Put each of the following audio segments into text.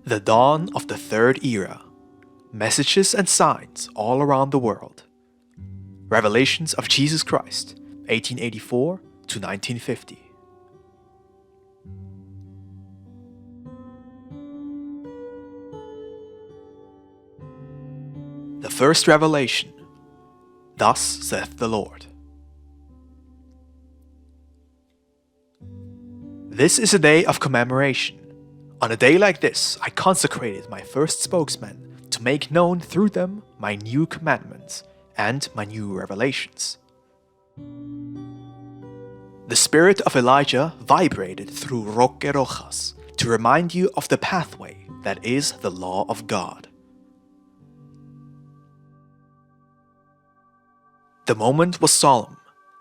The dawn of the third era. Messages and signs all around the world. Revelations of Jesus Christ, 1884 to 1950. The first revelation. Thus saith the Lord. This is a day of commemoration. On a day like this, I consecrated my first spokesmen to make known through them my new commandments and my new revelations. The spirit of Elijah vibrated through Roque Rojas to remind you of the pathway that is the law of God. The moment was solemn.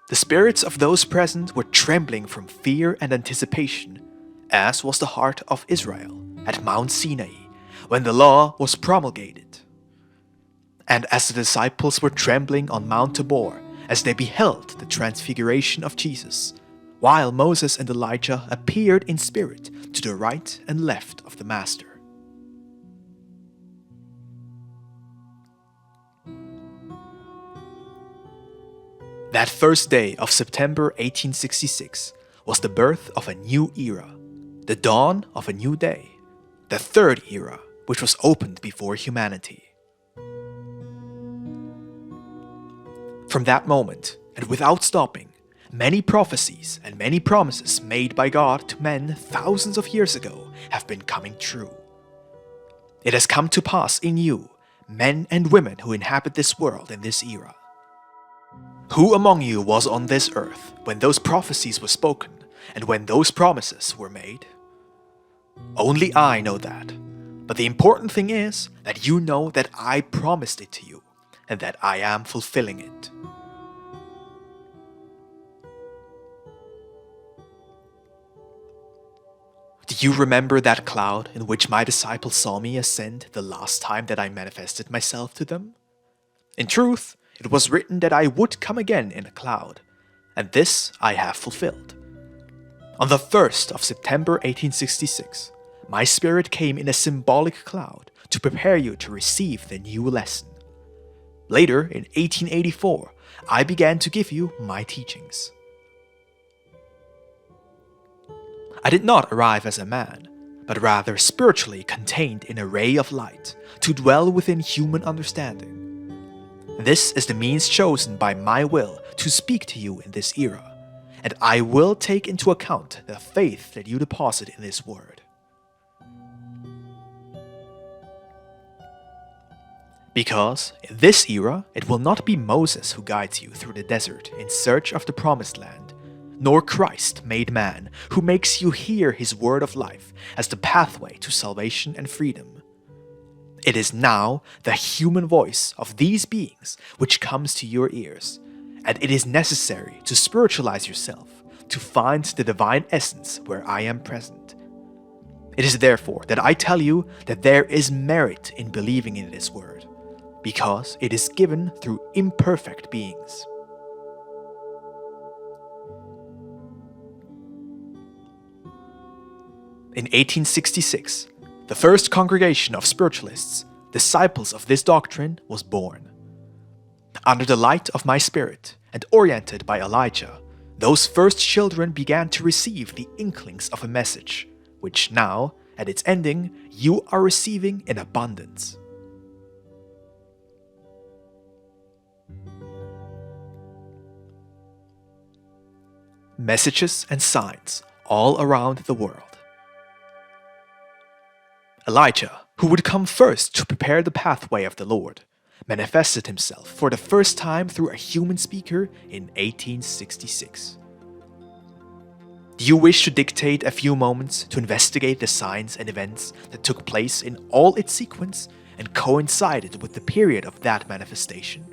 The spirits of those present were trembling from fear and anticipation, as was the heart of Israel at Mount Sinai when the law was promulgated. And as the disciples were trembling on Mount Tabor as they beheld the transfiguration of Jesus, while Moses and Elijah appeared in spirit to the right and left of the Master. That first day of September 1866 was the birth of a new era, the dawn of a new day, the third era which was opened before humanity. From that moment, and without stopping, many prophecies and many promises made by God to men thousands of years ago have been coming true. It has come to pass in you, men and women who inhabit this world in this era. Who among you was on this earth when those prophecies were spoken and when those promises were made? Only I know that, but the important thing is that you know that I promised it to you and that I am fulfilling it. Do you remember that cloud in which my disciples saw me ascend the last time that I manifested myself to them? In truth, it was written that I would come again in a cloud, and this I have fulfilled. On the 1st of September 1866, my spirit came in a symbolic cloud to prepare you to receive the new lesson. Later, in 1884, I began to give you my teachings. I did not arrive as a man, but rather spiritually contained in a ray of light to dwell within human understanding. This is the means chosen by my will to speak to you in this era, and I will take into account the faith that you deposit in this word. Because in this era, it will not be Moses who guides you through the desert in search of the promised land, nor Christ made man who makes you hear his word of life as the pathway to salvation and freedom. It is now the human voice of these beings which comes to your ears, and it is necessary to spiritualize yourself to find the divine essence where I am present. It is therefore that I tell you that there is merit in believing in this word, because it is given through imperfect beings. In 1866, the first congregation of spiritualists, disciples of this doctrine, was born. Under the light of my spirit and oriented by Elijah, those first children began to receive the inklings of a message, which now, at its ending, you are receiving in abundance. Messages and signs all around the world. Elijah, who would come first to prepare the pathway of the Lord, manifested himself for the first time through a human speaker in 1866. Do you wish to dictate a few moments to investigate the signs and events that took place in all its sequence and coincided with the period of that manifestation?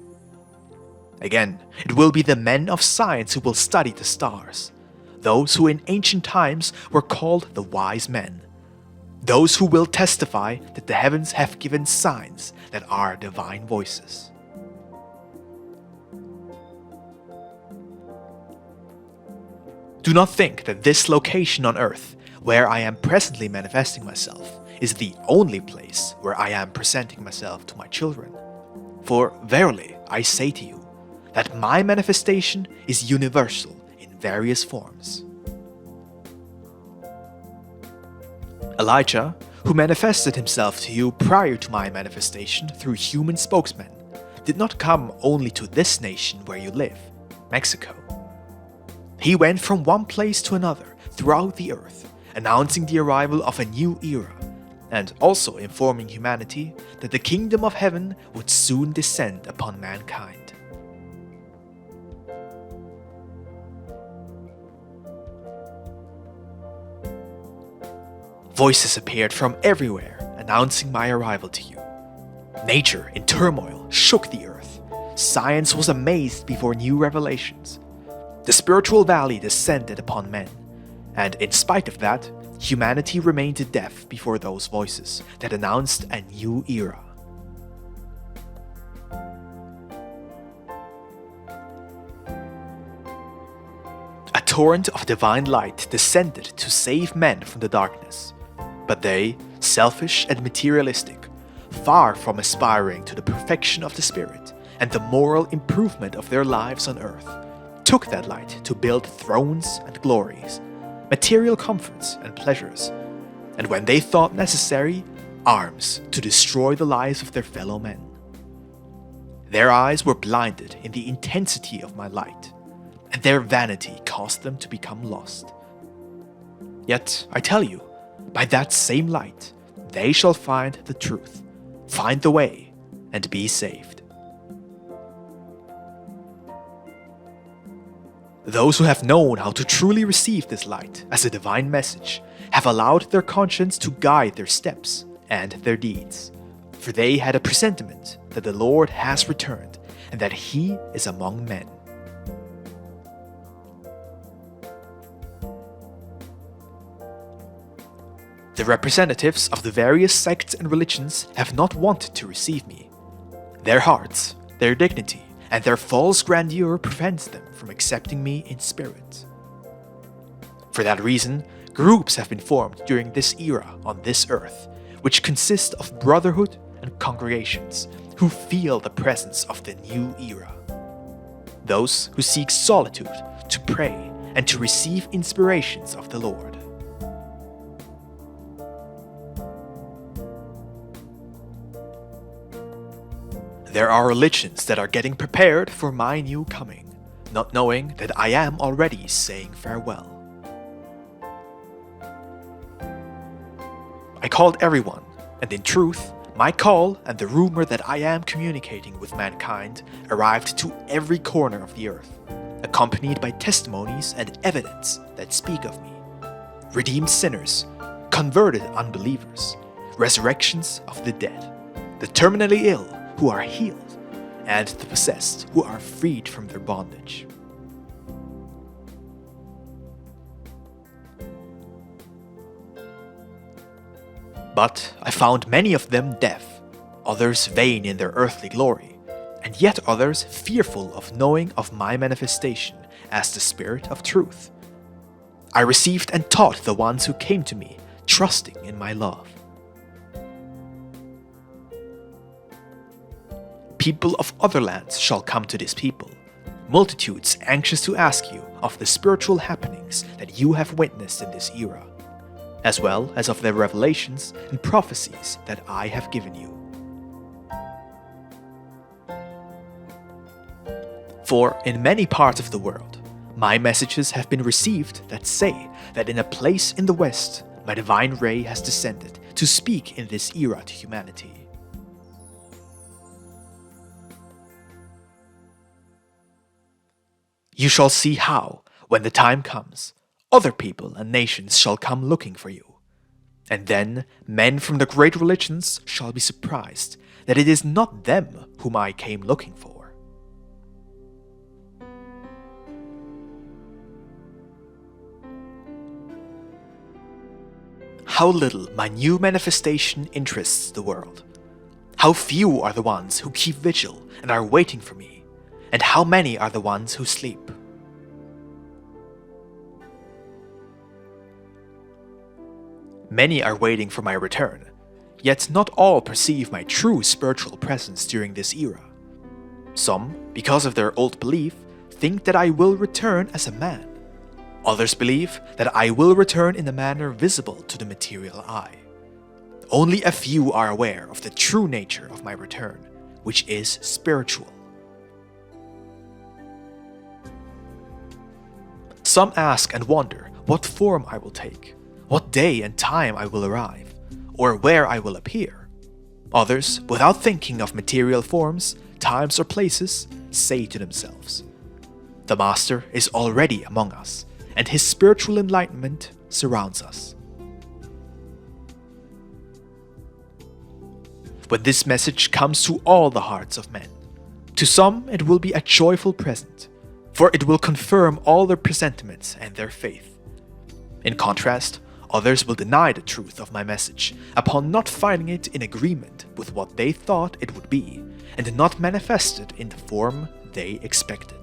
Again, it will be the men of science who will study the stars, those who in ancient times were called the wise men, those who will testify that the heavens have given signs that are divine voices. Do not think that this location on earth where I am presently manifesting myself is the only place where I am presenting myself to my children. For verily I say to you, that my manifestation is universal in various forms. Elijah, who manifested himself to you prior to my manifestation through human spokesmen, did not come only to this nation where you live, Mexico. He went from one place to another throughout the earth, announcing the arrival of a new era, and also informing humanity that the kingdom of heaven would soon descend upon mankind. Voices appeared from everywhere announcing my arrival to you. Nature in turmoil shook the earth. Science was amazed before new revelations. The spiritual valley descended upon men, and in spite of that, humanity remained deaf before those voices that announced a new era. A torrent of divine light descended to save men from the darkness. But they, selfish and materialistic, far from aspiring to the perfection of the Spirit and the moral improvement of their lives on earth, took that light to build thrones and glories, material comforts and pleasures, and when they thought necessary, arms to destroy the lives of their fellow men. Their eyes were blinded in the intensity of my light, and their vanity caused them to become lost. Yet, I tell you, by that same light, they shall find the truth, find the way, and be saved. Those who have known how to truly receive this light as a divine message have allowed their conscience to guide their steps and their deeds, for they had a presentiment that the Lord has returned and that He is among men. The representatives of the various sects and religions have not wanted to receive me. Their hearts, their dignity, and their false grandeur prevents them from accepting me in spirit. For that reason, groups have been formed during this era on this earth, which consist of brotherhood and congregations who feel the presence of the new era. Those who seek solitude to pray and to receive inspirations of the Lord. There are religions that are getting prepared for my new coming, not knowing that I am already saying farewell. I called everyone, and in truth, my call and the rumor that I am communicating with mankind arrived to every corner of the earth, accompanied by testimonies and evidence that speak of me. Redeemed sinners, converted unbelievers, resurrections of the dead, the terminally ill who are healed, and the possessed who are freed from their bondage. But I found many of them deaf, others vain in their earthly glory, and yet others fearful of knowing of my manifestation as the Spirit of truth. I received and taught the ones who came to me, trusting in my love. People of other lands shall come to this people, multitudes anxious to ask you of the spiritual happenings that you have witnessed in this era, as well as of the revelations and prophecies that I have given you. For in many parts of the world, my messages have been received that say that in a place in the West, my divine ray has descended to speak in this era to humanity. You shall see how, when the time comes, other people and nations shall come looking for you. And then men from the great religions shall be surprised that it is not them whom I came looking for. How little my new manifestation interests the world. How few are the ones who keep vigil and are waiting for me, and how many are the ones who sleep. Many are waiting for my return, yet not all perceive my true spiritual presence during this era. Some, because of their old belief, think that I will return as a man. Others believe that I will return in a manner visible to the material eye. Only a few are aware of the true nature of my return, which is spiritual. Some ask and wonder what form I will take, what day and time I will arrive, or where I will appear. Others, without thinking of material forms, times or places, say to themselves, "The Master is already among us, and his spiritual enlightenment surrounds us." When this message comes to all the hearts of men, to some it will be a joyful present, for it will confirm all their presentiments and their faith. In contrast, others will deny the truth of my message upon not finding it in agreement with what they thought it would be, and not manifested in the form they expected.